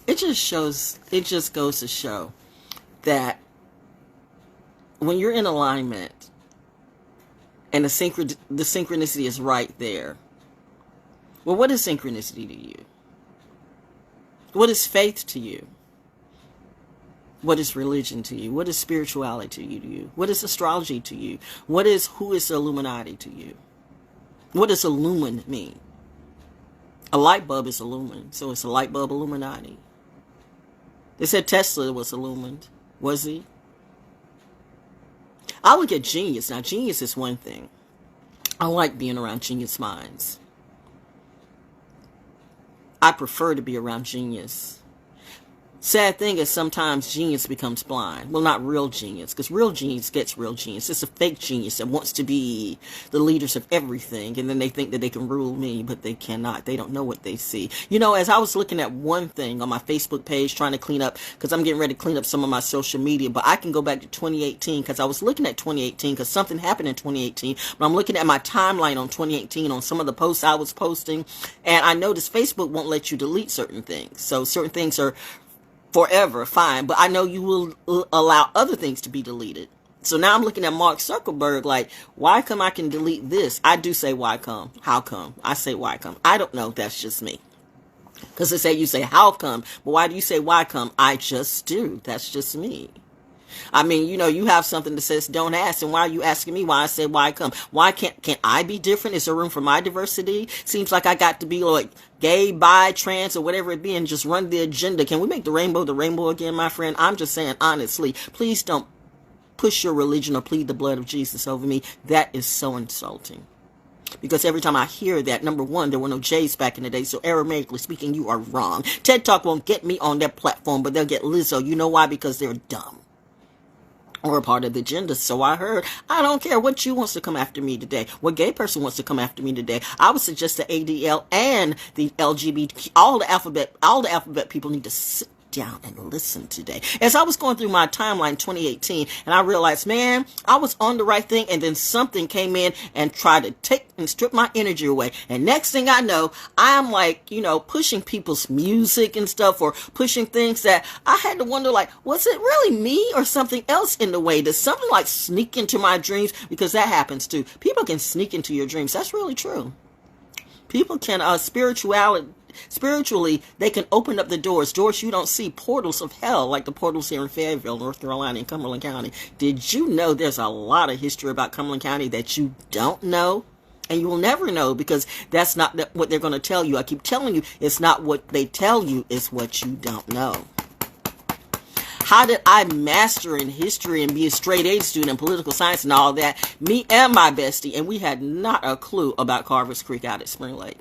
it just goes to show that when you're in alignment and the synchronicity is right there. Well, what is synchronicity to you? What is faith to you? What is religion to you? What is spirituality to you? What is astrology to you? Who is the Illuminati to you? What does illumin mean? A light bulb is illumined, so it's a light bulb Illuminati. They said Tesla was illumined. Was he? I look at genius. Now, genius is one thing. I like being around genius minds. I prefer to be around genius. Sad thing is sometimes genius becomes blind. Well, not real genius, because real genius gets real genius. It's a fake genius that wants to be the leaders of everything, and then they think that they can rule me, but they cannot. They don't know what they see. You know, as I was looking at one thing on my Facebook page, trying to clean up, because I'm getting ready to clean up some of my social media, but I can go back to 2018, because I was looking at 2018, because something happened in 2018, but I'm looking at my timeline on 2018, on some of the posts I was posting, and I noticed Facebook won't let you delete certain things. So certain things are forever, fine, but I know you will allow other things to be deleted. So now I'm looking at Mark Zuckerberg like, why come I can delete this? I do say why come? How come? I say why come? I don't know. That's just me. Because they say you say how come, but why do you say why come? I just do. That's just me. I mean, you know, you have something that says don't ask, and why are you asking me why I say why come? Why can't I be different? Is there room for my diversity? Seems like I got to be like gay, bi, trans, or whatever it be, and just run the agenda. Can we make the rainbow again, my friend? I'm just saying, honestly, please don't push your religion or plead the blood of Jesus over me. That is so insulting. Because every time I hear that, number one, there were no J's back in the day, so Aramaic speaking, you are wrong. TED Talk won't get me on their platform, but they'll get Lizzo. You know why? Because they're dumb. Or a part of the agenda. So I heard, I don't care what you wants to come after me today. What gay person wants to come after me today. I would suggest the ADL and the LGBT, all the alphabet people need to sit down and listen today. As I was going through my timeline 2018, and I realized, man, I was on the right thing, and then something came in and tried to take and strip my energy away. And next thing I know, I'm like, you know, pushing people's music and stuff, or pushing things that I had to wonder, like, was it really me or something else in the way? Does something like sneak into my dreams? Because that happens too. People can sneak into your dreams. That's really true. People can, spiritually, they can open up the doors you don't see, portals of hell, like the portals here in Fayetteville, North Carolina, and Cumberland County. Did you know there's a lot of history about Cumberland County that you don't know? And you will never know, because that's not what they're going to tell you. I keep telling you, it's not what they tell you, it's what you don't know. How did I master in history and be a straight A student in political science and all that? Me and my bestie, and we had not a clue about Carver's Creek out at Spring Lake.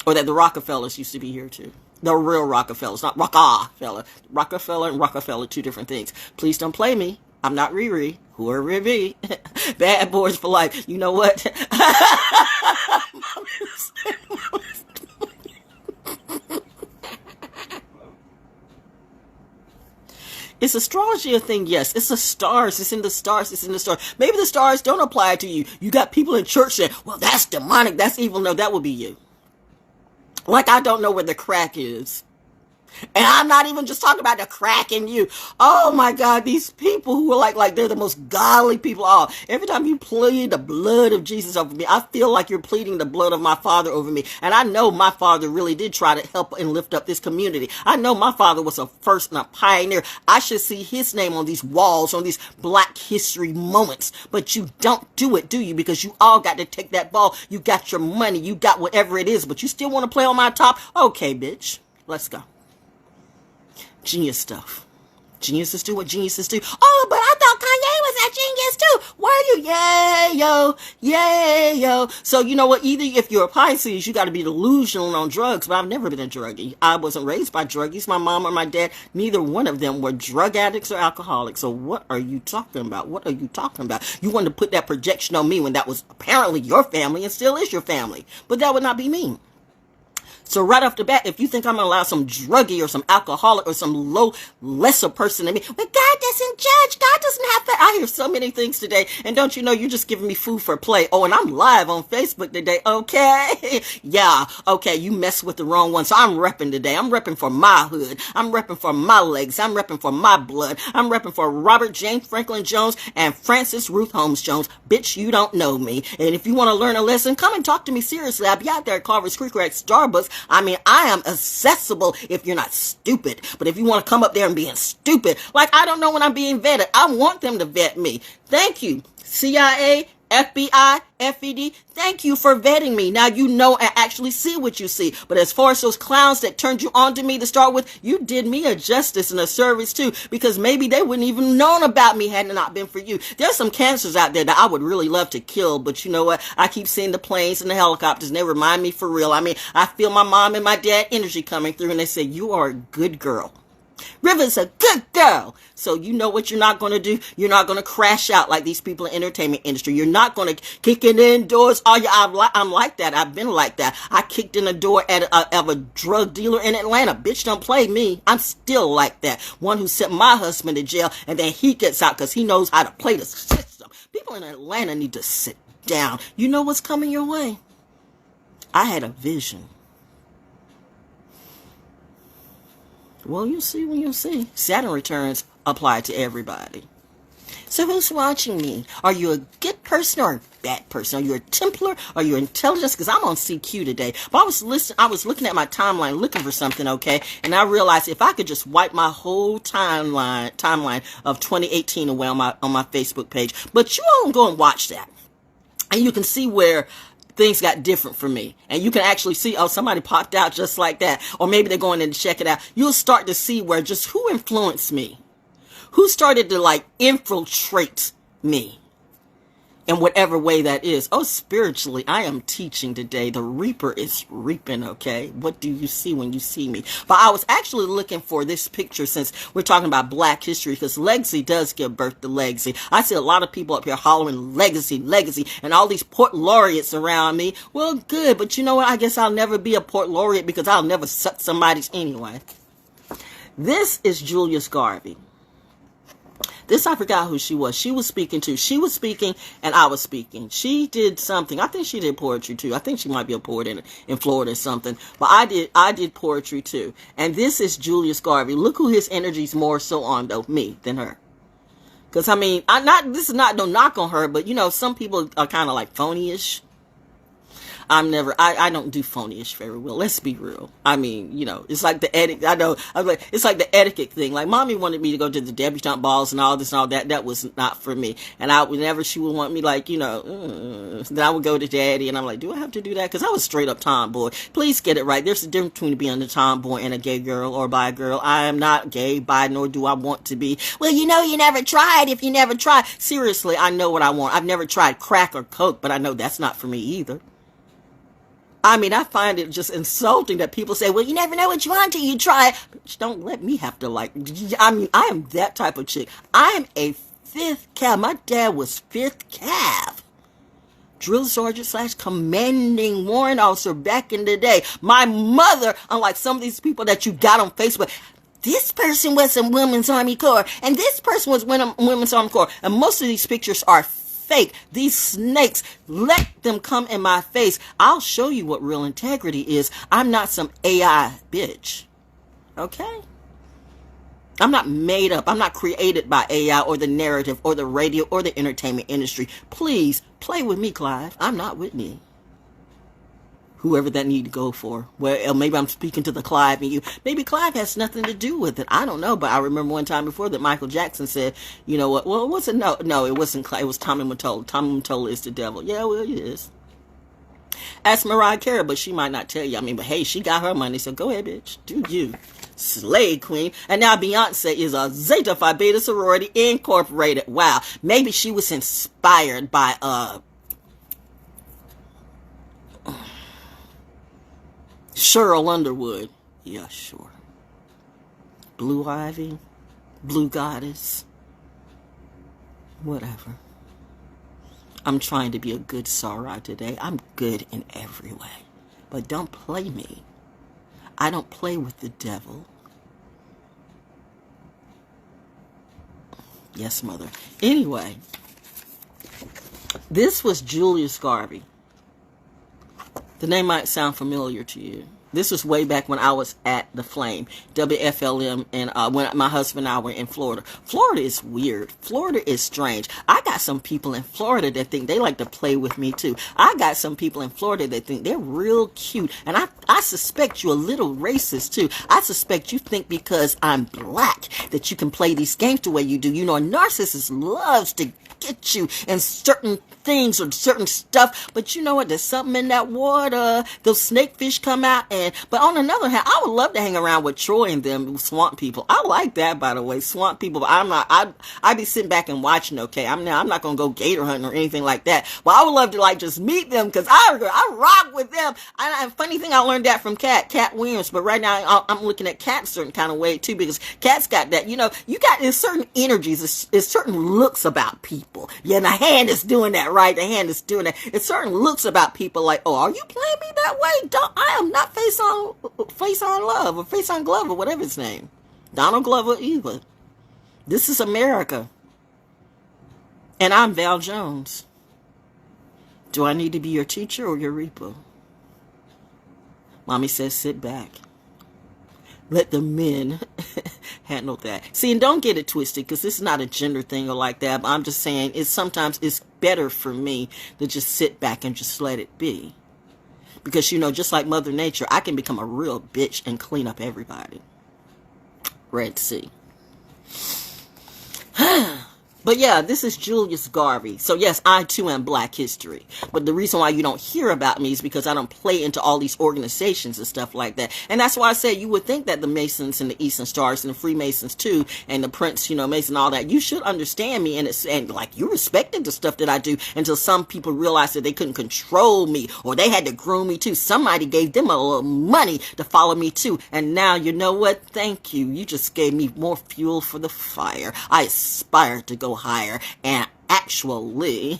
Or that the Rockefellers used to be here too. The real Rockefellers, not Rockefeller. Rockefeller and Rockefeller, two different things. Please don't play me. I'm not Riri. Who are Riri? Bad boys for life. You know what? Is astrology a thing? Yes. It's the stars. It's in the stars. It's in the stars. Maybe the stars don't apply to you. You got people in church saying, well, that's demonic. That's evil. No, that would be you. Like, I don't know where the crack is. And I'm not even just talking about the crack in you. Oh my God, these people who are like they're the most godly people. Oh, every time you plead the blood of Jesus over me, I feel like you're pleading the blood of my father over me. And I know my father really did try to help and lift up this community. I know my father was a first and a pioneer. I should see his name on these walls, on these Black history moments. But you don't do it, do you? Because you all got to take that ball. You got your money. You got whatever it is. But you still want to play on my top? Okay, bitch. Let's go. Genius stuff. Geniuses do what geniuses do. Oh, but I thought Kanye was a genius too. Were you? Yay, yo. So you know what? Either if you're a Pisces, you got to be delusional on drugs. But I've never been a druggie. I wasn't raised by druggies. My mom or my dad, neither one of them were drug addicts or alcoholics. So what are you talking about? What are you talking about? You wanted to put that projection on me when that was apparently your family and still is your family. But that would not be me. So right off the bat, if you think I'm going to allow some druggie or some alcoholic or some lesser person than me, well, God doesn't judge. God doesn't have to. I hear so many things today. And don't you know, you're just giving me food for play. Oh, and I'm live on Facebook today. Okay. Yeah. Okay. You mess with the wrong one. So I'm repping today. I'm repping for my hood. I'm repping for my legs. I'm repping for my blood. I'm repping for Robert James Franklin Jones and Francis Ruth Holmes Jones. Bitch, you don't know me. And if you want to learn a lesson, come and talk to me seriously. I'll be out there at Carver's Creek or at Starbucks. I mean, I am accessible if you're not stupid. But if you want to come up there and being stupid, like I don't know when I'm being vetted, I want them to vet me. Thank you, CIA, FBI, FED, thank you for vetting me. Now you know and actually see what you see. But as far as those clowns that turned you on to me to start with, you did me a justice and a service too, because maybe they wouldn't even known about me had it not been for you. There's some cancers out there that I would really love to kill, but you know what? I keep seeing the planes and the helicopters and they remind me for real. I mean, I feel my mom and my dad energy coming through and they say, you are a good girl. River's a good girl. So you know what you're not going to do? You're not going to crash out like these people in the entertainment industry. You're not going to kick it indoors. Oh, yeah, I'm like that. I've been like that. I kicked in the door of a drug dealer in Atlanta. Bitch, don't play me. I'm still like that. One who sent my husband to jail and then he gets out because he knows how to play the system. People in Atlanta need to sit down. You know what's coming your way? I had a vision. Well, you see when you see. Saturn returns apply to everybody. So who's watching me? Are you a good person or a bad person? Are you a Templar? Are you intelligence? Because I'm on CQ today. But I was looking at my timeline looking for something, okay? And I realized if I could just wipe my whole timeline of 2018 away on my Facebook page. But you all go and watch that. And you can see where things got different for me. And you can actually see, oh, somebody popped out just like that. Or maybe they're going in to check it out. You'll start to see where just who influenced me. Who started to like infiltrate me in whatever way that is. Oh, spiritually, I am teaching today. The reaper is reaping, okay? What do you see when you see me? But I was actually looking for this picture since we're talking about Black history, because legacy does give birth to legacy. I see a lot of people up here hollering legacy, legacy, and all these port laureates around me. Well, good, but you know what? I guess I'll never be a port laureate because I'll never suck somebody's anyway. This is Julius Garvey. This, I forgot who she was. She was speaking too. She was speaking and I was speaking. She did something. I think she did poetry too. I think she might be a poet in Florida or something. But I did poetry too. And this is Julius Garvey. Look who his energy's more so on though, me than her. Because I mean, this is not no knock on her, but you know, some people are kind of like phony-ish. I don't do phony-ish very well. Let's be real. I mean, you know, it's like the etiquette. I know, it's like the etiquette thing. Like, mommy wanted me to go to the debutante balls and all this and all that. That was not for me. And whenever she would want me, like, you know, then I would go to daddy and I'm like, do I have to do that? Because I was straight up tomboy. Please get it right. There's a difference between being a tomboy and a gay girl or bi girl. I am not gay, bi, nor do I want to be. Well, you know, you never tried if you never tried. Seriously, I know what I want. I've never tried crack or coke, but I know that's not for me either. I mean, I find it just insulting that people say, well, you never know what you want until you try it. But don't let me have to like, I mean, I am that type of chick. I am a 5th Cav. My dad was 5th Cav. Drill sergeant / commanding warrant officer back in the day. My mother, unlike some of these people that you got on Facebook, this person was in Women's Army Corps, and this person was Women's Army Corps. And most of these pictures are fake. These snakes, let them come in my face. I'll show you what real integrity is. I'm not some AI bitch. Okay? I'm not made up. I'm not created by AI or the narrative or the radio or the entertainment industry. Please play with me, Clive. I'm not with me. Whoever that need to go for. Well, maybe I'm speaking to the Clive and you. Maybe Clive has nothing to do with it. I don't know. But I remember one time before that Michael Jackson said, you know what? Well, it wasn't, no, it wasn't Clive. It was Tommy Mottola. Tommy Mottola is the devil. Yeah, well, it is. Ask Mariah Carey, but she might not tell you. I mean, but hey, she got her money. So go ahead, bitch. Do you. Slay queen. And now Beyonce is a Zeta Phi Beta sorority incorporated. Wow. Maybe she was inspired by, Cheryl Underwood. Yeah, sure. Blue Ivy. Blue Goddess. Whatever. I'm trying to be a good Sarah today. I'm good in every way. But don't play me. I don't play with the devil. Yes, mother. Anyway, this was Julius Garvey. The name might sound familiar to you. This was way back when I was at the Flame, WFLM, and when my husband and I were in Florida. Florida is weird. Florida is strange. I got some people in Florida that think they like to play with me too. I got some people in Florida that think they're real cute. And I suspect you're a little racist too. I suspect you think because I'm black that you can play these games the way you do. You know, a narcissist loves to get you in certain things or certain stuff, but you know what, there's something in that water. Those snakefish come out, but on another hand, I would love to hang around with Troy and them swamp people. I like that, by the way, swamp people, but I'd be sitting back and watching, okay? I'm not gonna go gator hunting or anything like that, but I would love to like just meet them, because I rock with them. And funny thing, I learned that from Cat Williams, but right now I'm looking at Cat a certain kind of way too, because Cat's got that, you know, you got there's certain energies, there's certain looks about people. Yeah, and the hand is doing that, right? The hand is doing that. It's certain looks about people like, oh, are you playing me that way? I am not face on love or face on glove or whatever his name. Donald Glover either. This is America. And I'm Val Jones. Do I need to be your teacher or your reaper? Mommy says sit back. Let the men handle that. See, and don't get it twisted, because this is not a gender thing or like that. But I'm just saying sometimes it's better for me to just sit back and just let it be. Because, you know, just like Mother Nature, I can become a real bitch and clean up everybody. Red Sea. But yeah, this is Julius Garvey. So yes, I too am Black history. But the reason why you don't hear about me is because I don't play into all these organizations and stuff like that. And that's why I say you would think that the Masons and the Eastern Stars and the Freemasons too, and the Prince, you know, Mason, all that, you should understand me, and like you respected the stuff that I do until some people realized that they couldn't control me, or they had to groom me too. Somebody gave them a little money to follow me too. And now, you know what? Thank you. You just gave me more fuel for the fire. I aspire to go higher, and actually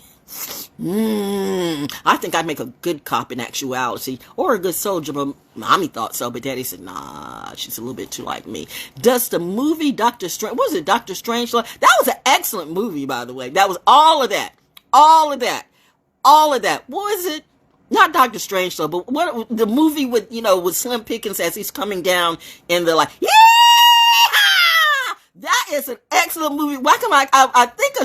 I think I'd make a good cop in actuality, or a good soldier, but Mommy thought so, but Daddy said nah, she's a little bit too like me. Does the movie Doctor Strange, what was it, Doctor Strangelove? That was an excellent movie, by the way. That was all of that. What was it? Not Doctor Strangelove, but what the movie with, you know, with Slim Pickens as he's coming down in the like, yeah! That is an excellent movie. Why come I think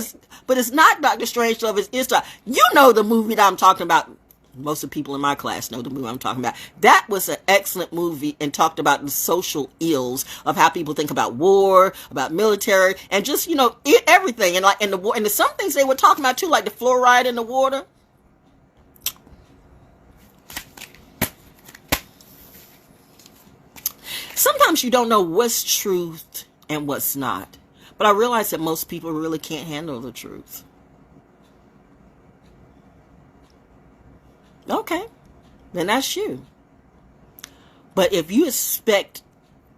but it's not Doctor Strangelove. It's you know the movie that I'm talking about. Most of the people in my class know the movie I'm talking about. That was an excellent movie and talked about the social ills of how people think about war, about military, and just, you know, everything. And like in the war, and some things they were talking about too, like the fluoride in the water. Sometimes you don't know what's truth and what's not. But I realize that most people really can't handle the truth. Okay, then that's you. But if you expect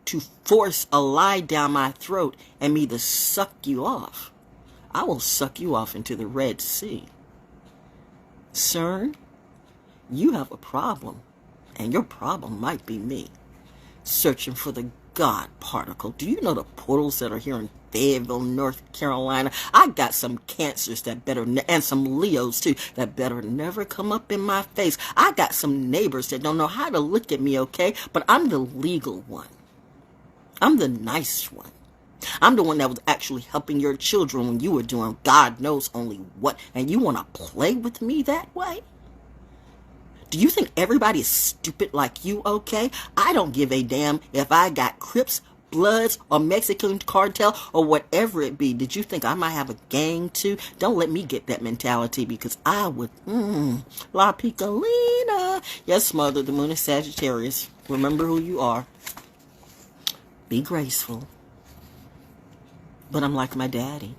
to force a lie down my throat and me to suck you off, I will suck you off into the Red Sea. Sir, you have a problem, and your problem might be me. Searching for the God particle. Do you know the portals that are here in Fayetteville, North Carolina? I got some Cancers that better, and some Leos too, that better never come up in my face. I got some neighbors that don't know how to look at me, okay? But I'm the legal one. I'm the nice one. I'm the one that was actually helping your children when you were doing God knows only what, and you want to play with me that way? Do you think everybody is stupid like you, okay? I don't give a damn if I got Crips, Bloods, or Mexican cartel, or whatever it be. Did you think I might have a gang too? Don't let me get that mentality, because I would, La Piccolina. Yes, mother, the moon is Sagittarius. Remember who you are. Be graceful. But I'm like my daddy,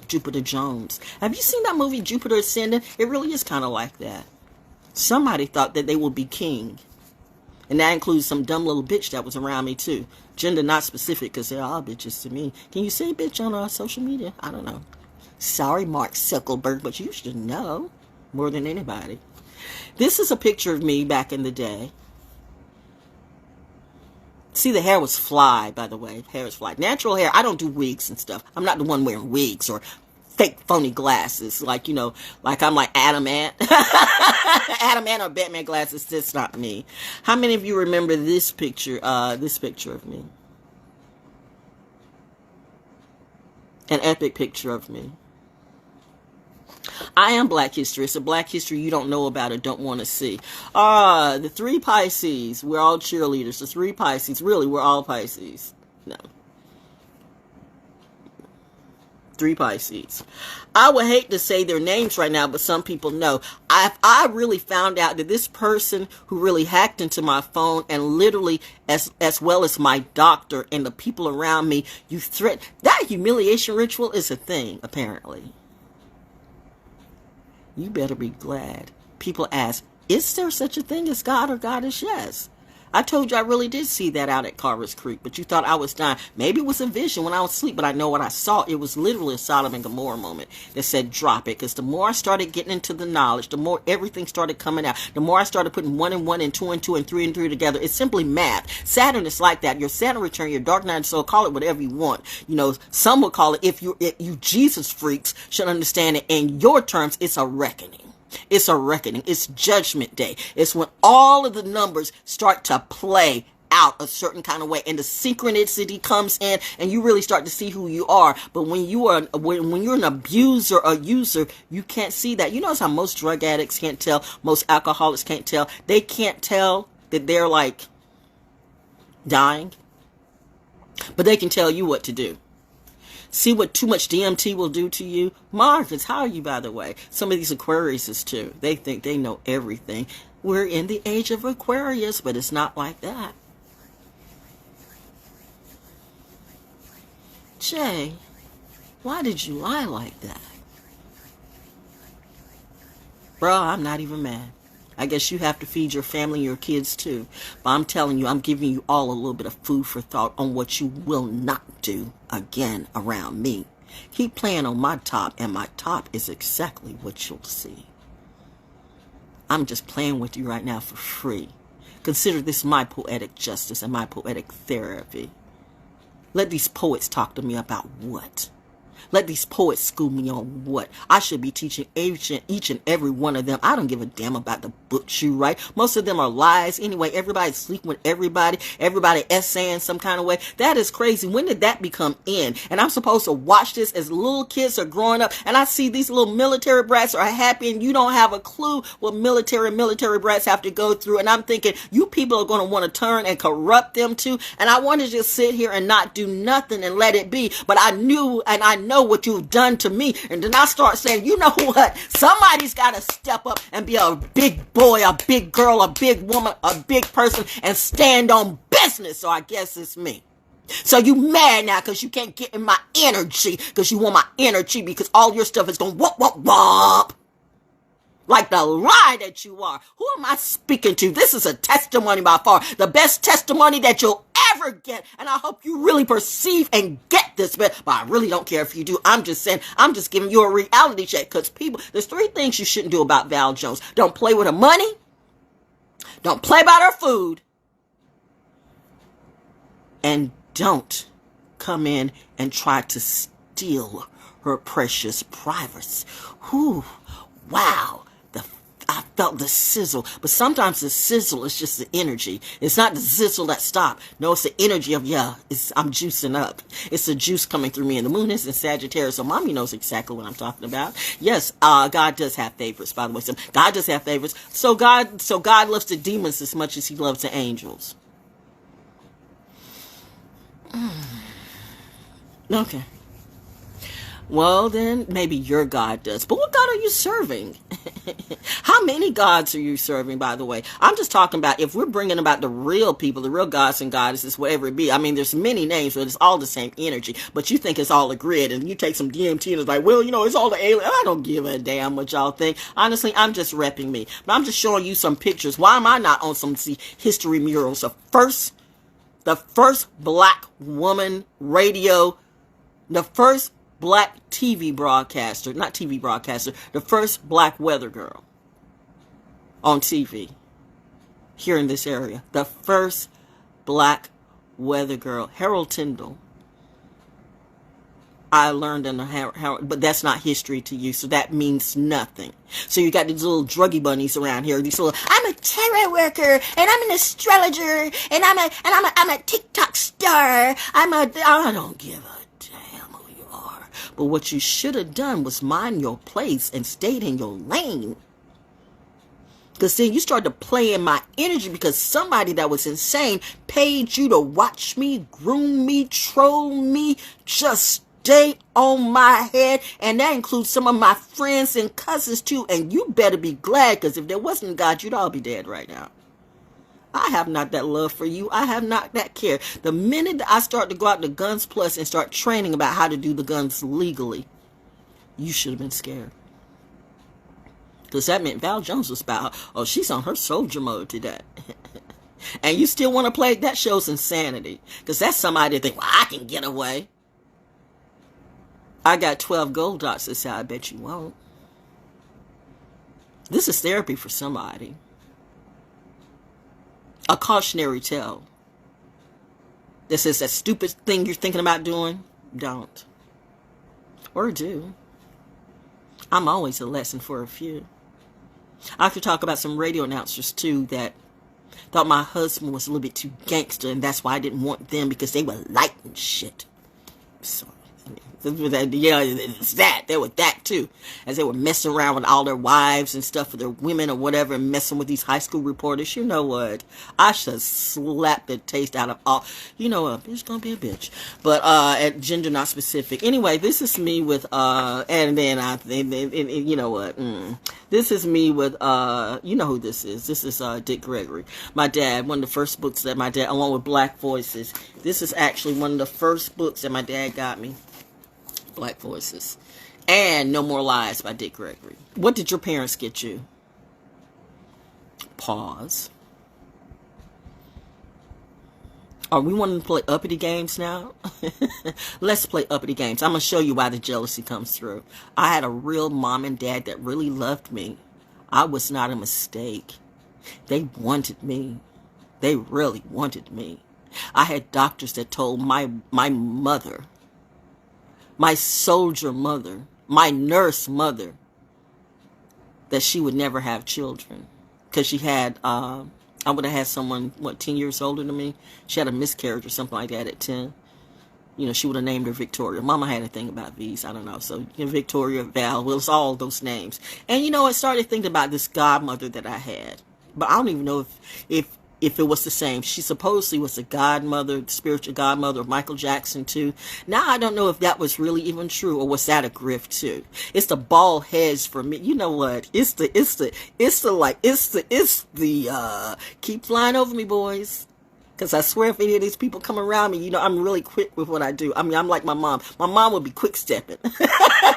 Jupiter Jones. Have you seen that movie, Jupiter Ascending? It really is kind of like that. Somebody thought that they would be king. And that includes some dumb little bitch that was around me too. Gender not specific, because they're all bitches to me. Can you say bitch on social media? I don't know. Sorry, Mark Zuckerberg, but you should know more than anybody. This is a picture of me back in the day. See, the hair was fly, by the way. Hair is fly. Natural hair. I don't do wigs and stuff. I'm not the one wearing wigs or fake phony glasses. Like, you know, like I'm like Adam Ant. Adam Ant or Batman glasses. That's not me. How many of you remember this picture of me? An epic picture of me. I am Black history. It's a Black history you don't know about or don't want to see. The 3 Pisces. We're all cheerleaders. The 3 Pisces. Really, we're all Pisces. No. 3 Pisces. I would hate to say their names right now, but some people know. I really found out that this person who really hacked into my phone and literally, as well as my doctor and the people around me, that humiliation ritual is a thing, apparently. You better be glad. People ask, is there such a thing as God or God is yes? I told you I really did see that out at Carver's Creek, but you thought I was dying. Maybe it was a vision when I was asleep, but I know what I saw. It was literally a Sodom and Gomorrah moment that said drop it, because the more I started getting into the knowledge, the more everything started coming out. The more I started putting 1 and 1 and 2 and 2 and 3 and 3 together. It's simply math. Saturn is like that. Your Saturn return, your dark night soul, call it whatever you want. You know, some would call it, if you Jesus freaks should understand it in your terms, it's a reckoning. It's a reckoning. It's judgment day. It's when all of the numbers start to play out a certain kind of way and the synchronicity comes in and you really start to see who you are. But when you're an abuser or user, you can't see that. You notice how most drug addicts can't tell, most alcoholics can't tell. They can't tell that they're like dying, but they can tell you what to do. See what too much DMT will do to you? Marcus, how are you, by the way? Some of these Aquariuses, too. They think they know everything. We're in the age of Aquarius, but it's not like that. Jay, why did you lie like that? Bro, I'm not even mad. I guess you have to feed your family and your kids too. But I'm telling you, I'm giving you all a little bit of food for thought on what you will not do again around me. Keep playing on my top, and my top is exactly what you'll see. I'm just playing with you right now for free. Consider this my poetic justice and my poetic therapy. Let these poets talk to me about what? Let these poets school me on what? I should be teaching each and every one of them. I don't give a damn about the books you write. Most of them are lies. Anyway, everybody's sleeping with everybody. Everybody essaying some kind of way. That is crazy. When did that become in? And I'm supposed to watch this as little kids are growing up. And I see these little military brats are happy. And you don't have a clue what military brats have to go through. And I'm thinking, you people are going to want to turn and corrupt them too. And I want to just sit here and not do nothing and let it be. But I knew and I know what you've done to me. And then I start saying, you know what? Somebody's got to step up and be a big boy, a big girl, a big woman, a big person, and stand on business. So I guess it's me. So you mad now because you can't get in my energy, because you want my energy, because all your stuff is going whoop, whoop, whoop. Like the lie that you are. Who am I speaking to? This is a testimony by far. The best testimony that you'll ever get. And I hope you really perceive and get this. But I really don't care if you do. I'm just saying, I'm just giving you a reality check. Because people, there's 3 things you shouldn't do about Val Jones. Don't play with her money. Don't play about her food. And don't come in and try to steal her precious privacy. Whew, wow. I felt the sizzle, but sometimes the sizzle is just the energy. It's not the sizzle that stopped. No, it's the energy of, I'm juicing up. It's the juice coming through me. And the moon is in Sagittarius, so mommy knows exactly what I'm talking about. Yes, God does have favorites, by the way. So God does have favorites. So God loves the demons as much as he loves the angels. Okay. Well, then maybe your God does. But what God are you serving? How many gods are you serving, by the way? I'm just talking about if we're bringing about the real people, the real gods and goddesses, whatever it be. I mean, there's many names, but it's all the same energy. But you think it's all a grid, and you take some DMT and it's like, well, it's all the alien. I don't give a damn what y'all think. Honestly, I'm just repping me. But I'm just showing you some pictures. Why am I not on some history murals? The first black woman radio, the first black TV broadcaster, not TV broadcaster, the first black weather girl on TV here in this area. The first black weather girl, Harold Tyndall. I learned in Harold, but that's not history to you, so that means nothing. So you got these little druggy bunnies around here. These little, I'm a tarot worker, and I'm an astrologer, and I'm a TikTok star. I don't give a damn who you are. But what you should have done was mind your place and stayed in your lane. Because then you started to play in my energy because somebody that was insane paid you to watch me, groom me, troll me, just stay on my head. And that includes some of my friends and cousins too. And you better be glad, because if there wasn't God, you'd all be dead right now. I have not that love for you. I have not that care. The minute that I start to go out to Guns Plus and start training about how to do the guns legally, you should have been scared. Because that meant Val Jones was about, oh, she's on her soldier mode today. And you still want to play? That shows insanity. Because that's somebody that think, well, I can get away. I got 12 gold dots that say, I bet you won't. This is therapy for somebody. A cautionary tale that says that stupid thing you're thinking about doing, don't. Or do. I'm always a lesson for a few. I could talk about some radio announcers too that thought my husband was a little bit too gangster, and that's why I didn't want them, because they were lighting shit. So, yeah, it's that. They were that too. As they were messing around with all their wives and stuff, for their women or whatever, and messing with these high school reporters. You know what? I should slap the taste out of all. You know, a bitch gonna be a bitch. But, at gender not specific. Anyway, this is me with, and then you know what? This is me with, you know who this is. This is, Dick Gregory. My dad, one of the first books that my dad, along with Black Voices. This is actually one of the first books that my dad got me. Black Voices. And No More Lies by Dick Gregory. What did your parents get you? Pause. Are we wanting to play uppity games now? Let's play uppity games. I'm going to show you why the jealousy comes through. I had a real mom and dad that really loved me. I was not a mistake. They wanted me. They really wanted me. I had doctors that told my mother, my soldier mother, my nurse mother, that she would never have children. Because she had, I would have had someone, 10 years older than me. She had a miscarriage or something like that at 10. You know, she would have named her Victoria. Mama had a thing about V's, I don't know. So, you know, Victoria, Val, well, it's all those names. And, you know, I started thinking about this godmother that I had. But I don't even know if it was the same. She supposedly was the godmother, the spiritual godmother of Michael Jackson too. Now I don't know if that was really even true, or was that a grift too. It's the bald heads for me. You know what? It's the keep flying over me, boys. Because I swear if any of these people come around me, you know, I'm really quick with what I do. I mean, I'm like my mom. My mom would be quick-stepping.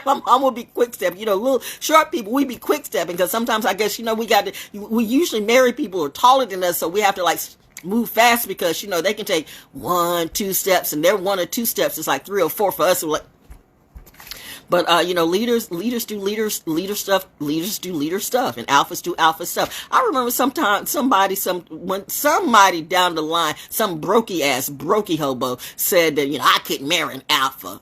My mom would be quick-stepping. You know, little short people, we be quick-stepping. Because sometimes, I guess, you know, we usually marry people who are taller than us, so we have to, like, move fast because, you know, they can take 1, 2 steps, and their 1 or 2 steps is like 3 or 4 for us. We're like, but, you know, leaders do leader stuff, and alphas do alpha stuff. I remember somebody down the line, some brokey hobo said that, you know, I couldn't marry an alpha.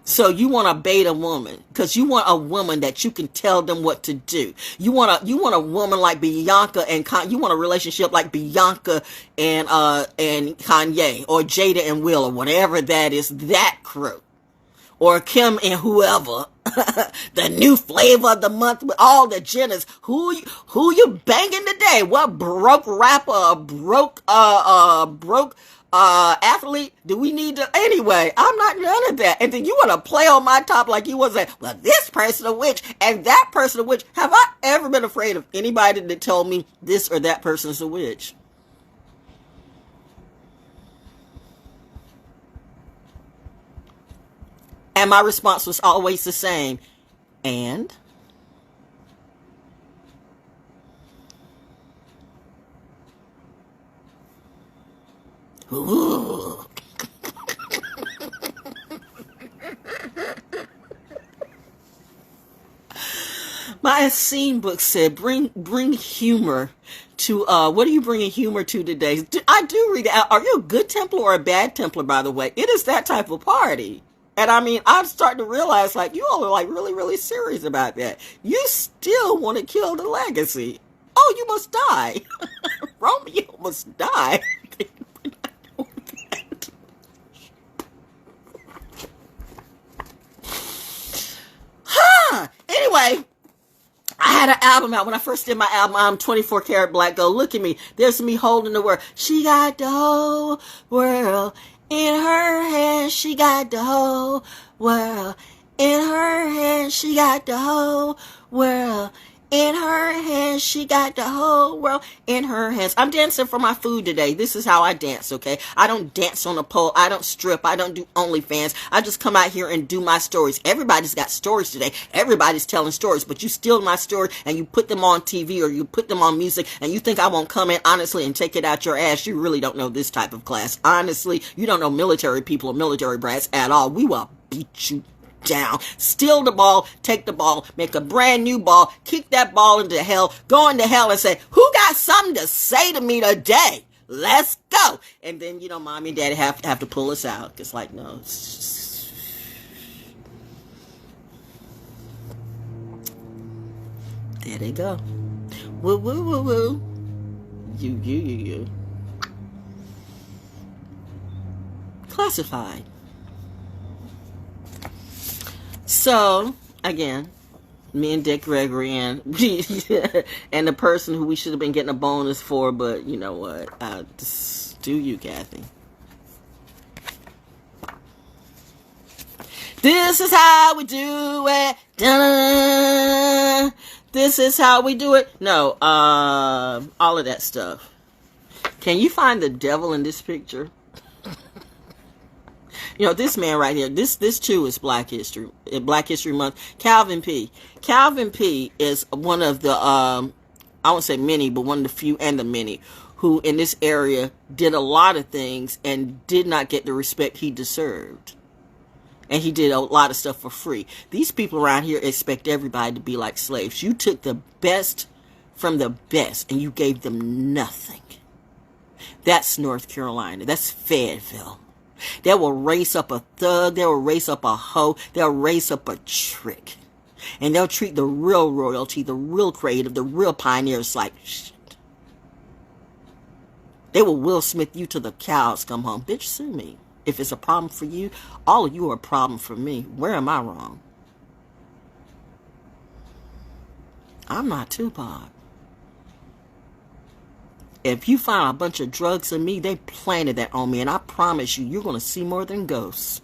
So you want a beta woman, because you want a woman that you can tell them what to do. You want a woman like Bianca and you want a relationship like Bianca and Kanye, or Jada and Will, or whatever that is, that crew. Or Kim and whoever, the new flavor of the month with all the Jenners. Who you banging today? What broke rapper, broke athlete do we need to? Anyway, I'm not none of that. And then you want to play on my top like you was like, well, this person a witch and that person a witch. Have I ever been afraid of anybody that told me this or that person is a witch? And my response was always the same. And? Ooh. My scene book said, bring humor to, what are you bringing humor to today? I do read it. Are you a good Templar or a bad Templar, by the way? It is that type of party. And I mean, I'm starting to realize, like, you all are, like, really, really serious about that. You still want to kill the legacy. Oh, you must die. Romeo must die. Anyway, I had an album out. When I first did my album, I'm 24 Karat Black Gold. Look at me. There's me holding the world. She got the whole world in her hand. She got the whole world in her hand. She got the whole world in her hands. She got the whole world in her hands. I'm dancing for my food today. This is how I dance, okay? I don't dance on a pole. I don't strip. I don't do OnlyFans. I just come out here and do my stories. Everybody's got stories today. Everybody's telling stories, but you steal my story and you put them on TV or you put them on music and you think I won't come in honestly and take it out your ass. You really don't know this type of class. Honestly, you don't know military people or military brats at all. We will beat you down. Steal the ball, take the ball, make a brand new ball, kick that ball into hell, go into hell and say, who got something to say to me today? Let's go. And then, you know, mommy and daddy have to pull us out. It's like, no. It's just... There they go. Woo, woo, woo, woo. You. Classified. So, again, me and Dick Gregory and and the person who we should have been getting a bonus for, but you know what? Just do you, Kathy. This is how we do it. Dun-dun-dun. This is how we do it. No, all of that stuff. Can you find the devil in this picture? You know, this man right here, this too is Black History Month. Calvin P. Calvin P is one of the, I won't say many, but one of the few and the many who in this area did a lot of things and did not get the respect he deserved. And he did a lot of stuff for free. These people around here expect everybody to be like slaves. You took the best from the best and you gave them nothing. That's North Carolina. That's Fayetteville. They will raise up a thug. They will raise up a hoe. They'll raise up a trick. And they'll treat the real royalty, the real creative, the real pioneers like shit. They will Will Smith you till the cows come home. Bitch, sue me. If it's a problem for you, all of you are a problem for me. Where am I wrong? I'm not Tupac. If you find a bunch of drugs in me, they planted that on me. And I promise you, you're going to see more than ghosts.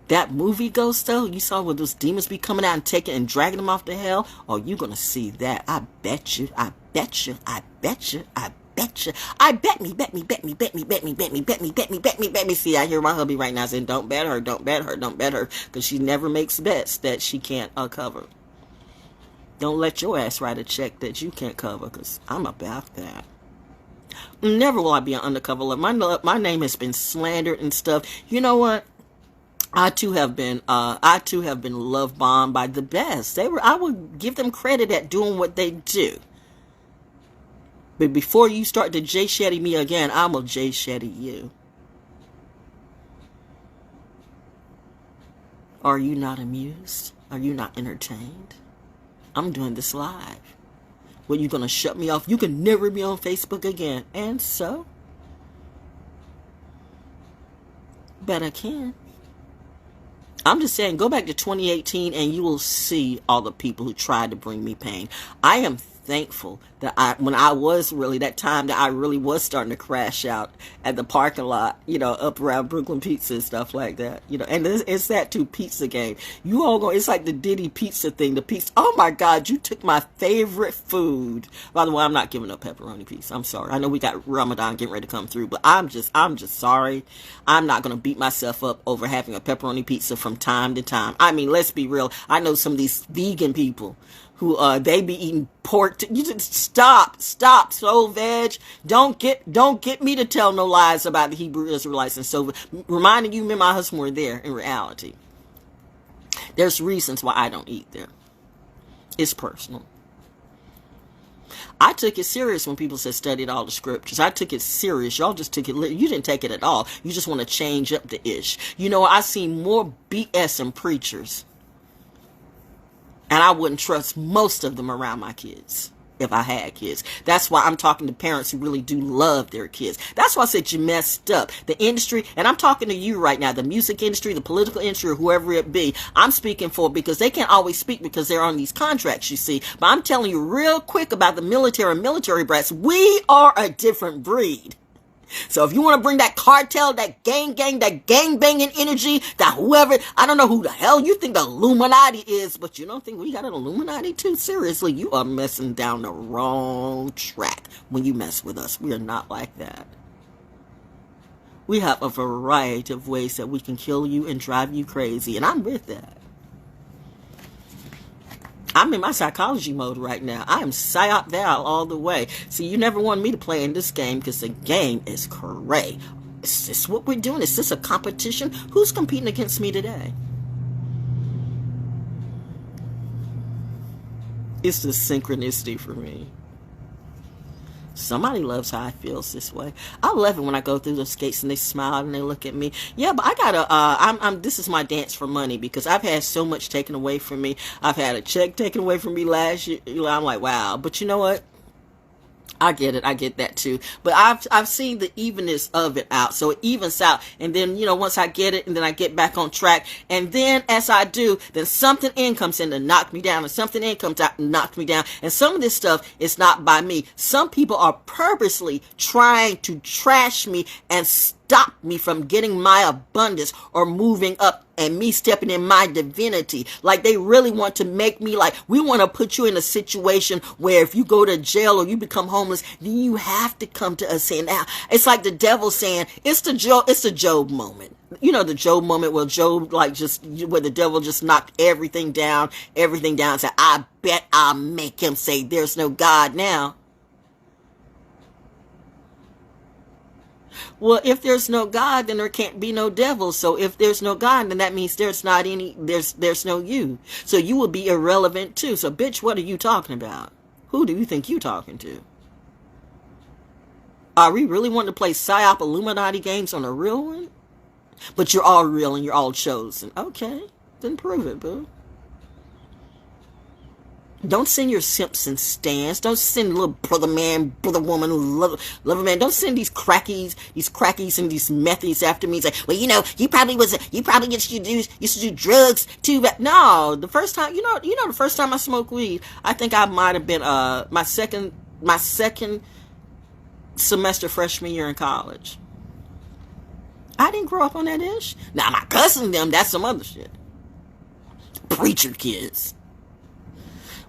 That movie Ghost, though, you saw where those demons be coming out and taking and dragging them off to hell? Oh, you're going to see that. I bet you. I bet you. I bet you. I bet you. I bet me, bet me, bet me, bet me, bet me, bet me, bet me, bet me, bet me, bet me. See, I hear my hubby right now saying, don't bet her, don't bet her, don't bet her. Because she never makes bets that she can't cover. Don't let your ass write a check that you can't cover, because I'm about that. Never will I be an undercover lover. My name has been slandered and stuff. You know what? I too have been love bombed by the best. I would give them credit at doing what they do. But before you start to Jay Shetty me again, I'm a Jay Shetty you. Are you not amused? Are you not entertained? I'm doing this live. What, you gonna shut me off? You can never be on Facebook again. And so? But I can. I'm just saying, go back to 2018 and you will see all the people who tried to bring me pain. I am thankful that when I was really, that time that I really was starting to crash out at the parking lot, you know, up around Brooklyn Pizza and stuff like that, you know, and it's that too, Pizza Game. You all go, it's like the Diddy Pizza thing, the pizza. Oh my God, you took my favorite food. By the way, I'm not giving up pepperoni pizza. I'm sorry. I know we got Ramadan getting ready to come through, but I'm just sorry. I'm not going to beat myself up over having a pepperoni pizza from time to time. I mean, let's be real. I know some of these vegan people who they be eating pork. You just stop, soul veg. Don't get me to tell no lies about the Hebrew Israelites and so reminding you, me and my husband were there in reality. There's reasons why I don't eat there. It's personal. I took it serious when people said studied all the scriptures. I took it serious. Y'all just took it. You didn't take it at all. You just want to change up the ish. You know, I see more BS in preachers, and I wouldn't trust most of them around my kids if I had kids. That's why I'm talking to parents who really do love their kids. That's why I said you messed up. The industry, and I'm talking to you right now, the music industry, the political industry, or whoever it be, I'm speaking for, because they can't always speak because they're on these contracts, you see. But I'm telling you real quick about the military and military brats. We are a different breed. So if you want to bring that cartel, that gang, that gang-banging energy, that whoever, I don't know who the hell you think the Illuminati is, but you don't think we got an Illuminati too? Seriously, you are messing down the wrong track when you mess with us. We are not like that. We have a variety of ways that we can kill you and drive you crazy, and I'm with that. I'm in my psychology mode right now. I am PsyOp Val all the way. See, you never wanted me to play in this game because the game is cray. Is this what we're doing? Is this a competition? Who's competing against me today? It's the synchronicity for me. Somebody loves how I feel this way. I love it when I go through those gates and they smile and they look at me. Yeah, but I gotta, this is my dance for money, because I've had so much taken away from me. I've had a check taken away from me last year. I'm like, wow. But you know what? I get it. I get that too. But I've seen the evenness of it out. So it evens out. And then, you know, once I get it and then I get back on track. And then as I do, then something in comes in to knock me down. And something in comes out and knock me down. And some of this stuff is not by me. Some people are purposely trying to trash me and stop me from getting my abundance or moving up and me stepping in my divinity. Like they really want to make me like, we want to put you in a situation where if you go to jail or you become homeless, then you have to come to us saying, now it's like the devil saying, it's the Job moment. You know, the Job moment where Job, like where the devil just knocked everything down, said, I bet I'll make him say there's no God now. Well, if there's no God, then there can't be no devil. So if there's no God, then that means there's no you. So you will be irrelevant too. So bitch, what are you talking about? Who do you think you talking to? Are we really wanting to play PsyOp Illuminati games on a real one? But you're all real and you're all chosen. Okay, then prove it, boo. Don't send your simps and stans. Don't send little brother man, brother woman, lover man. Don't send these crackies and these methies after me. Say, well, you know, you probably used to do drugs too. But no, the first time, the first time I smoked weed, I think I might have been my second semester freshman year in college. I didn't grow up on that ish. Now my cousin them, that's some other shit. Preacher kids.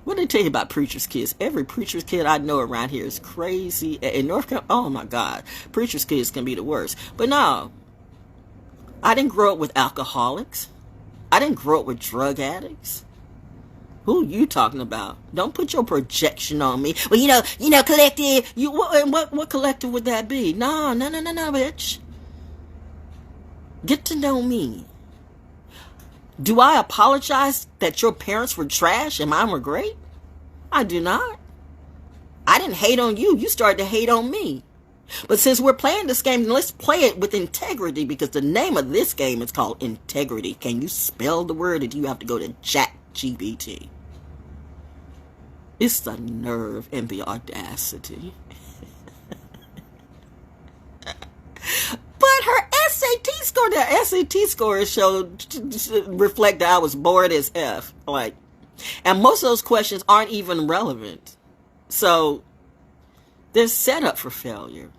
What did they tell you about preacher's kids? Every preacher's kid I know around here is crazy. In North Carolina, oh my God, preacher's kids can be the worst. But no, I didn't grow up with alcoholics. I didn't grow up with drug addicts. Who are you talking about? Don't put your projection on me. Well, you know, collective. What collective would that be? No, bitch. Get to know me. Do I apologize that your parents were trash and mine were great? I do not. I didn't hate on you. You started to hate on me. But since we're playing this game, let's play it with integrity, because the name of this game is called integrity. Can you spell the word, or do you have to go to ChatGPT? It's the nerve and the audacity. But her SAT score showed reflect that I was bored as F. Like, and most of those questions aren't even relevant. So they're set up for failure.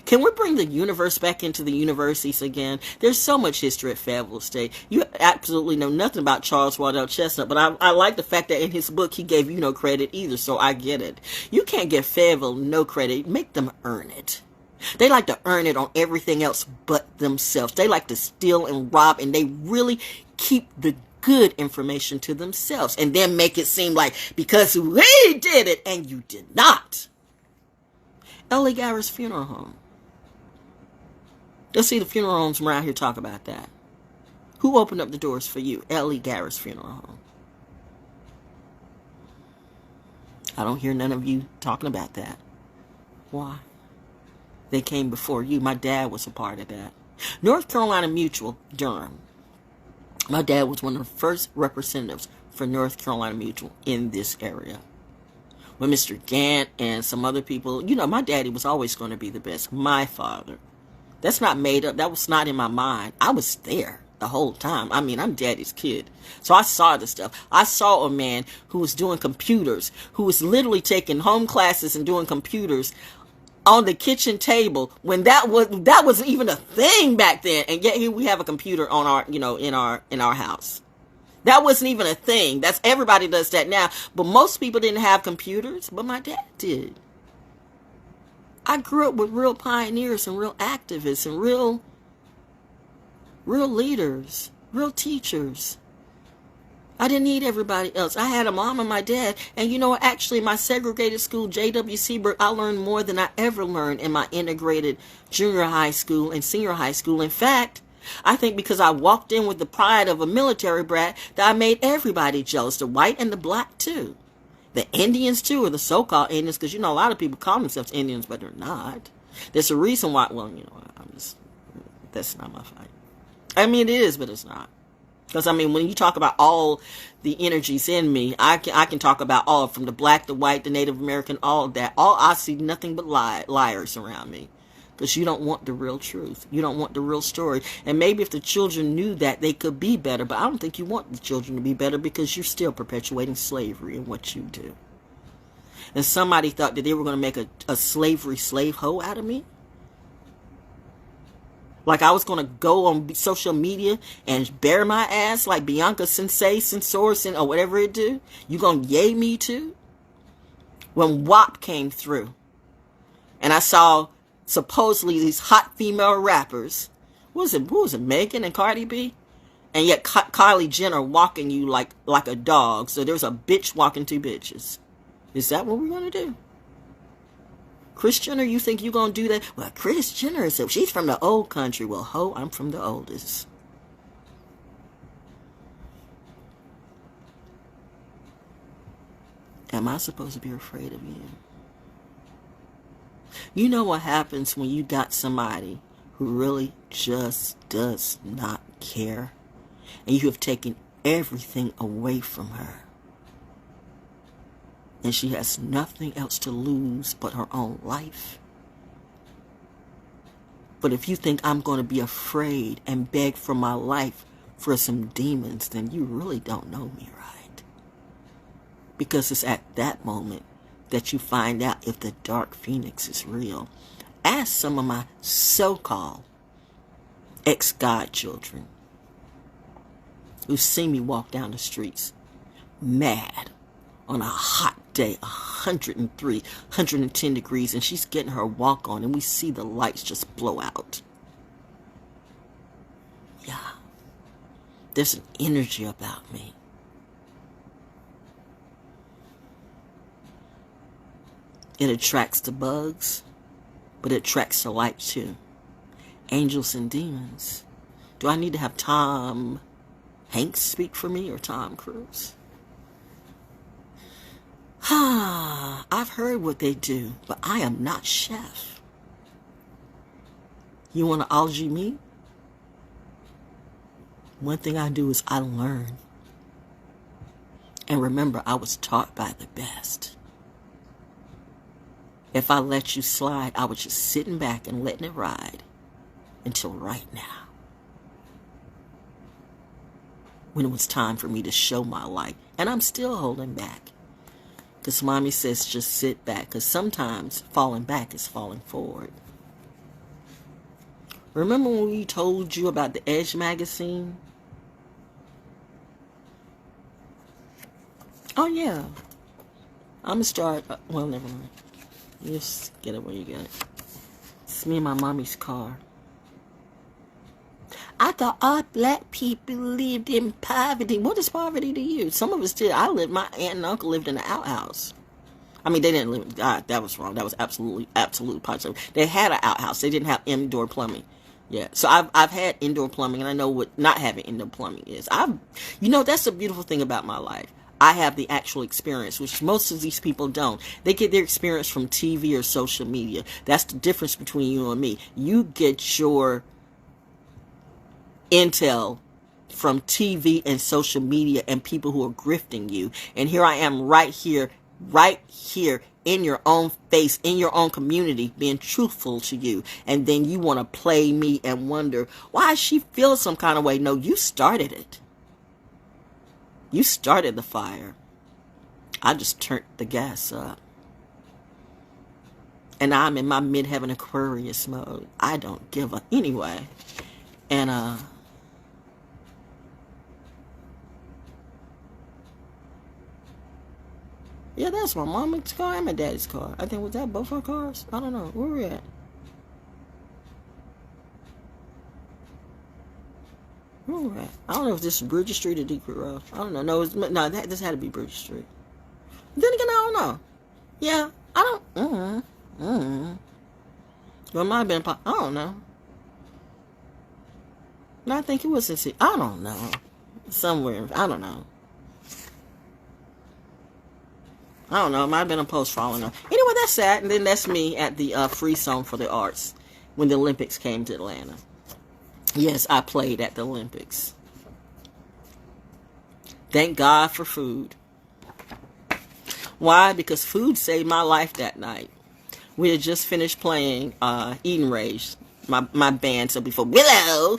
Can we bring the universe back into the universities again? There's so much history at Fayetteville State. You absolutely know nothing about Charles Waddell Chestnut, but I like the fact that in his book he gave you no credit either, so I get it. You can't give Fayetteville no credit. Make them earn it. They like to earn it on everything else but themselves. They like to steal and rob, and they really keep the good information to themselves and then make it seem like because we did it and you did not. L.A. Garrett's funeral home. Let's see the funeral homes around here talk about that. Who opened up the doors for you? L.A. Garrett's funeral home. I don't hear none of you talking about that. Why? They came before you. My dad was a part of that. North Carolina Mutual, Durham. My dad was one of the first representatives for North Carolina Mutual in this area. When Mr. Gant and some other people, you know, my daddy was always going to be the best. My father. That's not made up. That was not in my mind. I was there the whole time. I mean, I'm daddy's kid. So I saw this stuff. I saw a man who was doing computers, who was literally taking home classes and doing computers on the kitchen table when that wasn't even a thing back then. And yet here we have a computer on our, you know, in our house. That wasn't even a thing. That's everybody does that now. But most people didn't have computers, but my dad did. I grew up with real pioneers and real activists and real leaders, real teachers. I didn't need everybody else. I had a mom and my dad. And you know, actually, my segregated school, J.W. Seabrook, I learned more than I ever learned in my integrated junior high school and senior high school. In fact, I think because I walked in with the pride of a military brat that I made everybody jealous, the white and the black too. The Indians too, or the so-called Indians, because you know a lot of people call themselves Indians, but they're not. There's a reason why, well, you know, that's not my fight. I mean, it is, but it's not. Because, I mean, when you talk about all the energies in me, I can talk about all, from the black, the white, the Native American, all of that. All I see nothing but liars around me. Because you don't want the real truth. You don't want the real story. And maybe if the children knew that, they could be better. But I don't think you want the children to be better because you're still perpetuating slavery in what you do. And somebody thought that they were going to make a slavery slave hoe out of me. Like I was going to go on social media and bare my ass like Bianca Sensei, Sensorson, or whatever it do. You going to yay me too? When WAP came through and I saw supposedly these hot female rappers, what was it, Megan and Cardi B? And yet Kylie Jenner walking you like a dog. So there's a bitch walking two bitches. Is that what we're going to do? Kris Jenner, you think you're going to do that? Well, Kris Jenner, she's from the old country. Well, ho, I'm from the oldest. Am I supposed to be afraid of you? You know what happens when you got somebody who really just does not care, and you have taken everything away from her, and she has nothing else to lose but her own life. But if you think I'm going to be afraid and beg for my life for some demons, then you really don't know me right. Because it's at that moment that you find out if the dark phoenix is real. Ask some of my so-called ex-godchildren who see me walk down the streets mad on a hot day, 103, 110 degrees, and she's getting her walk on, and we see the lights just blow out. Yeah. There's an energy about me. It attracts the bugs, but it attracts the light too. Angels and demons. Do I need to have Tom Hanks speak for me or Tom Cruise? I've heard what they do, but I am not chef. You want to algae me? One thing I do is I learn. And remember, I was taught by the best. If I let you slide, I was just sitting back and letting it ride until right now, when it was time for me to show my light. And I'm still holding back. Because mommy says just sit back. Because sometimes falling back is falling forward. Remember when we told you about the Edge magazine? Oh, yeah. I'm going to start. Well, never mind. Just get it where you get it. It's me and my mommy's car. I thought all black people lived in poverty. What is poverty to you? Some of us did. My aunt and uncle lived in an outhouse. I mean, they didn't live. God, that was wrong. That was absolute poverty. They had an outhouse. They didn't have indoor plumbing. Yeah. So I've had indoor plumbing, and I know what not having indoor plumbing is. You know, that's the beautiful thing about my life. I have the actual experience, which most of these people don't. They get their experience from TV or social media. That's the difference between you and me. You get your intel from TV and social media and people who are grifting you. And here I am right here in your own face, in your own community, being truthful to you. And then you want to play me and wonder, why she feels some kind of way. No, you started it. You started the fire. I just turned the gas up. And I'm in my midheaven Aquarius mode. I don't give a anyway. And yeah, that's my mama's car and my daddy's car. I think, was that both our cars? I don't know. Where we at? Where we at? I don't know if this is Bridger Street or Decret Road. I don't know. No, this had to be Bridger Street. Then again, I don't know. Yeah, I don't. Well, it might have been. I don't know. No, I think it was in. I don't know. Somewhere. I don't know. I don't know. It might have been a post following up. Anyway, that's that. And then that's me at the Free Zone for the Arts when the Olympics came to Atlanta. Yes, I played at the Olympics. Thank God for food. Why? Because food saved my life that night. We had just finished playing Eating Rage, my band. So before Willow,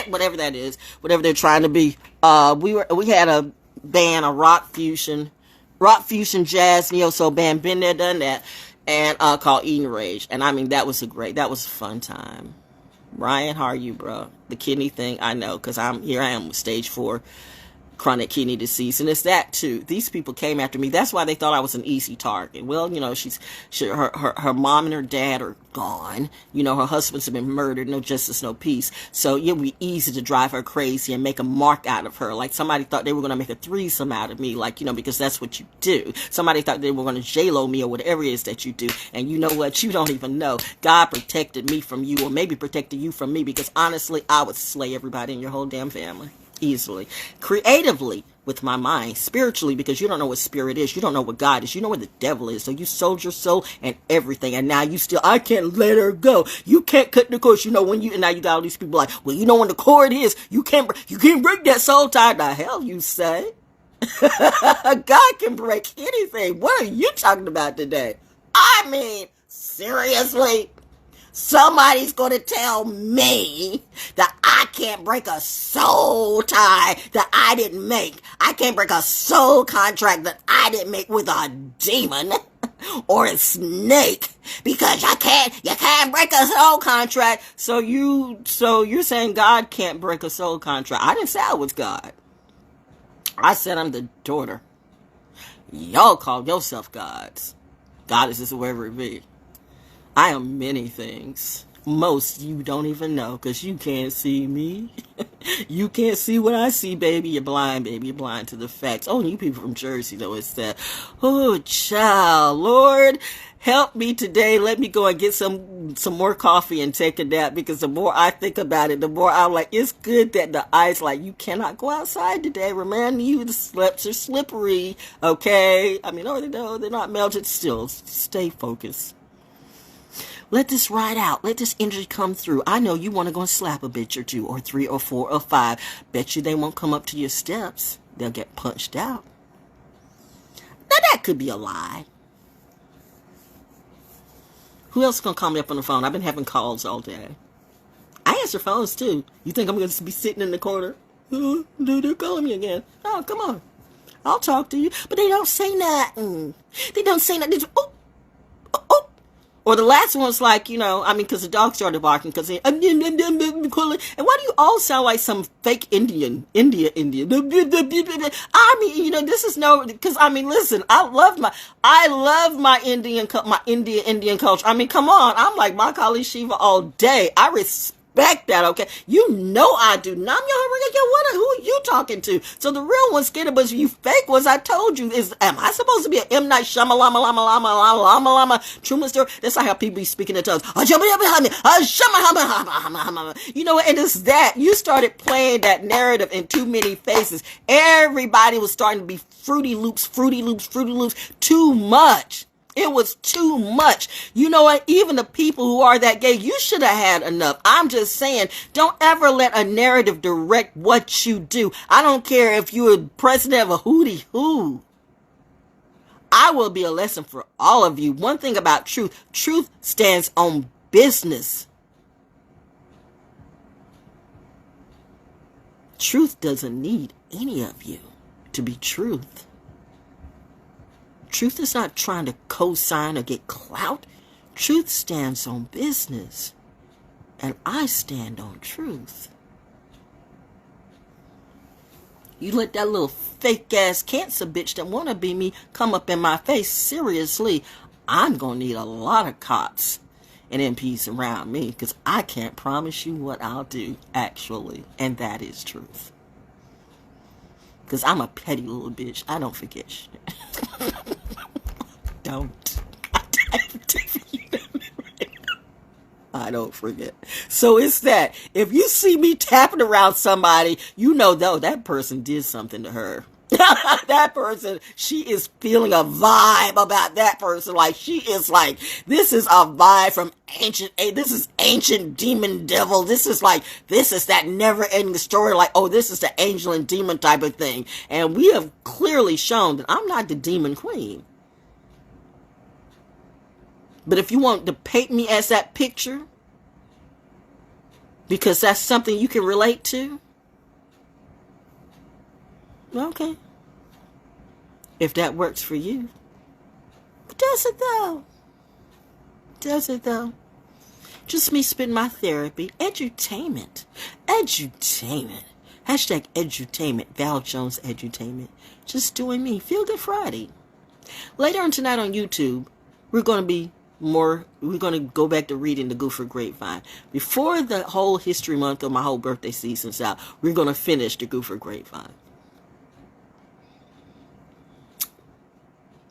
whatever that is, whatever they're trying to be, we had a band, a rock fusion jazz neo-soul band, been there, done that, and called Eating Rage. And I mean, that was a fun time. Ryan, how are you, bro? The kidney thing, I know, because I am with stage 4 chronic kidney disease, and it's that too. These people came after me. That's why they thought I was an easy target. Well, you know, her mom and her dad are gone. You know, her husbands have been murdered. No justice, no peace. So it would be easy to drive her crazy and make a mark out of her. Like somebody thought they were going to make a threesome out of me. Like, you know, because that's what you do. Somebody thought they were going to J-Lo me or whatever it is that you do. And you know what? You don't even know. God protected me from you, or maybe protected you from me, because honestly, I would slay everybody in your whole damn family. Easily. Creatively with my mind. Spiritually, because you don't know what spirit is. You don't know what God is. You know what the devil is. So you sold your soul and everything. And now you still, I can't let her go. You can't cut the cord. You know, and now you got all these people like, well, you know when the cord is, you can't break that soul tie. The hell you say? God can break anything. What are you talking about today? I mean, seriously? Somebody's going to tell me that I can't break a soul tie that I didn't make. I can't break a soul contract that I didn't make with a demon or a snake, because you can't break a soul contract. So you're saying God can't break a soul contract. I didn't say I was God. I said I'm the daughter. Y'all call yourself gods. Goddesses, whoever it be. I am many things. Most you don't even know, because you can't see me. You can't see what I see, baby. You're blind, baby. You're blind to the facts. Oh, you people from Jersey, though, it's that. Oh, child. Lord, help me today. Let me go and get some more coffee and take a nap, because the more I think about it, the more I'm like, it's good that the ice, like, you cannot go outside today. Remind you, the slips are slippery, okay? I mean, no, they're not melted. Still, stay focused. Let this ride out. Let this energy come through. I know you want to go and slap a bitch or 2 or 3 or 4 or 5. Bet you they won't come up to your steps. They'll get punched out. Now that could be a lie. Who else is going to call me up on the phone? I've been having calls all day. I answer phones too. You think I'm going to be sitting in the corner? Dude, they're calling me again. Oh, come on. I'll talk to you. But they don't say nothing. They don't say nothing. Oh. Or the last one's like, you know, I mean, because the dog started barking, because and why do you all sound like some fake Indian? I mean, you know, this is because I mean, listen, I love my Indian culture. I mean, come on, I'm like my Kali Shiva all day. I respect respect that, okay? You know I do. Nam yo, who are you talking to? So the real ones scared, but you fake ones, I told you, am I supposed to be an M. Night Shyamalama, lama, lama, lama, lama, Truman story? That's not how people be speaking in tongues. You know, and it's that. You started playing that narrative in too many faces. Everybody was starting to be Fruity Loops, too much. It was too much. You know what? Even the people who are that gay, you should have had enough. I'm just saying, don't ever let a narrative direct what you do. I don't care if you're president of a hootie who. I will be a lesson for all of you. One thing about truth. Truth stands on business. Truth doesn't need any of you to be truth. Truth is not trying to co-sign or get clout. Truth stands on business. And I stand on truth. You let that little fake-ass cancer bitch that want to be me come up in my face. Seriously, I'm going to need a lot of cops and MPs around me, because I can't promise you what I'll do, actually. And that is truth. Because I'm a petty little bitch. I don't forget shit. Don't. I don't forget. So it's that. If you see me tapping around somebody, you know, though, that person did something to her. That person, she is feeling a vibe about that person. Like, she is like, this is a vibe from this is ancient demon devil. This is that never ending story. Like, oh, this is the angel and demon type of thing. And we have clearly shown that I'm not the demon queen. But if you want to paint me as that picture, because that's something you can relate to, okay. If that works for you. But does it though? Does it though? Just me spitting my therapy. Edutainment. Edutainment. Hashtag edutainment. ValJones edutainment. Just doing me. Feel Good Friday. Later on tonight on YouTube, we're going to go back to reading the Goofer Grapevine. Before the whole history month or my whole birthday season's out, we're going to finish the Goofer Grapevine.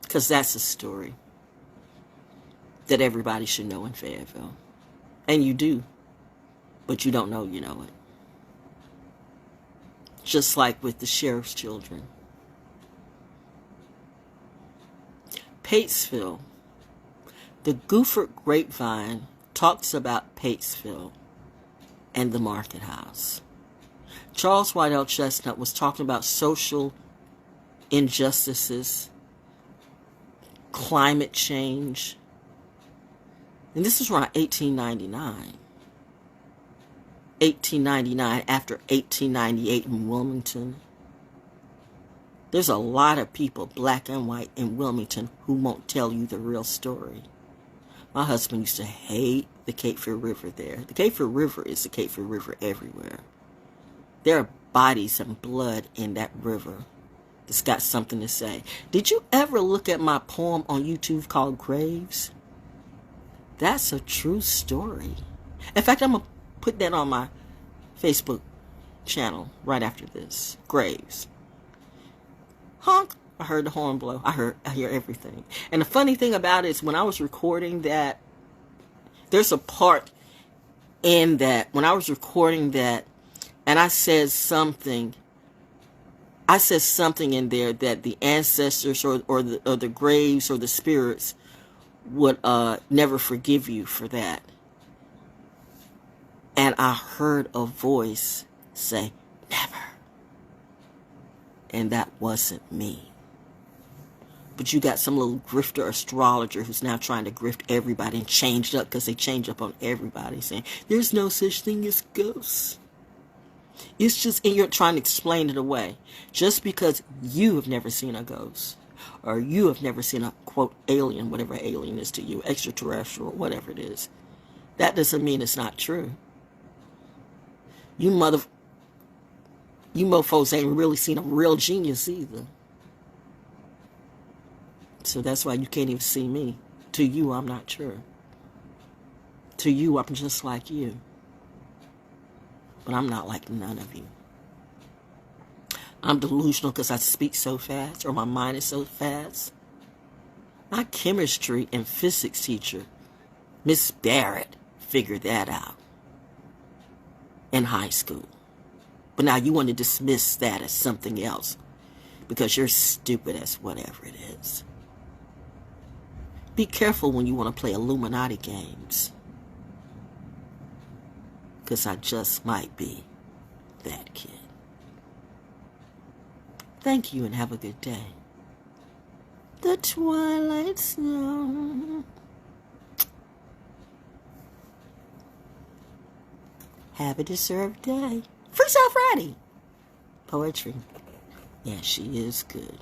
Because that's a story that everybody should know in Fayetteville. And you do. But you don't know you know it. Just like with the sheriff's children. Patesville. The Goofer Grapevine talks about Patesville and the market house. Charles Whitell Chestnut was talking about social injustices, climate change. And this was around 1899. 1899 after 1898 in Wilmington. There's a lot of people, black and white, in Wilmington who won't tell you the real story. My husband used to hate the Cape Fear River there. The Cape Fear River is the Cape Fear River everywhere. There are bodies and blood in that river that's got something to say. Did you ever look at my poem on YouTube called Graves? That's a true story. In fact, I'm going to put that on my Facebook channel right after this. Graves. Honk. I heard the horn blow. I hear everything. And the funny thing about it is when I was recording that, there's a part in that, when I was recording that, and I said something in there that the ancestors or the graves or the spirits would never forgive you for that. And I heard a voice say, never. And that wasn't me. But you got some little grifter astrologer who's now trying to grift everybody and changed up because they change up on everybody, saying there's no such thing as ghosts. It's just, and you're trying to explain it away. Just because you have never seen a ghost, or you have never seen a, quote, alien, whatever alien is to you, extraterrestrial, whatever it is, that doesn't mean it's not true. You mofos ain't really seen a real genius either. So that's why you can't even see me. To you, I'm not true. To you, I'm just like you. But I'm not like none of you. I'm delusional because I speak so fast, or my mind is so fast. My chemistry and physics teacher, Miss Barrett, figured that out in high school. But now you want to dismiss that as something else because you're stupid as whatever it is. Be careful when you want to play Illuminati games, because I just might be that kid. Thank you and have a good day. The twilight snow. Happy to serve day. Freestyle Friday. Poetry. Yeah, she is good.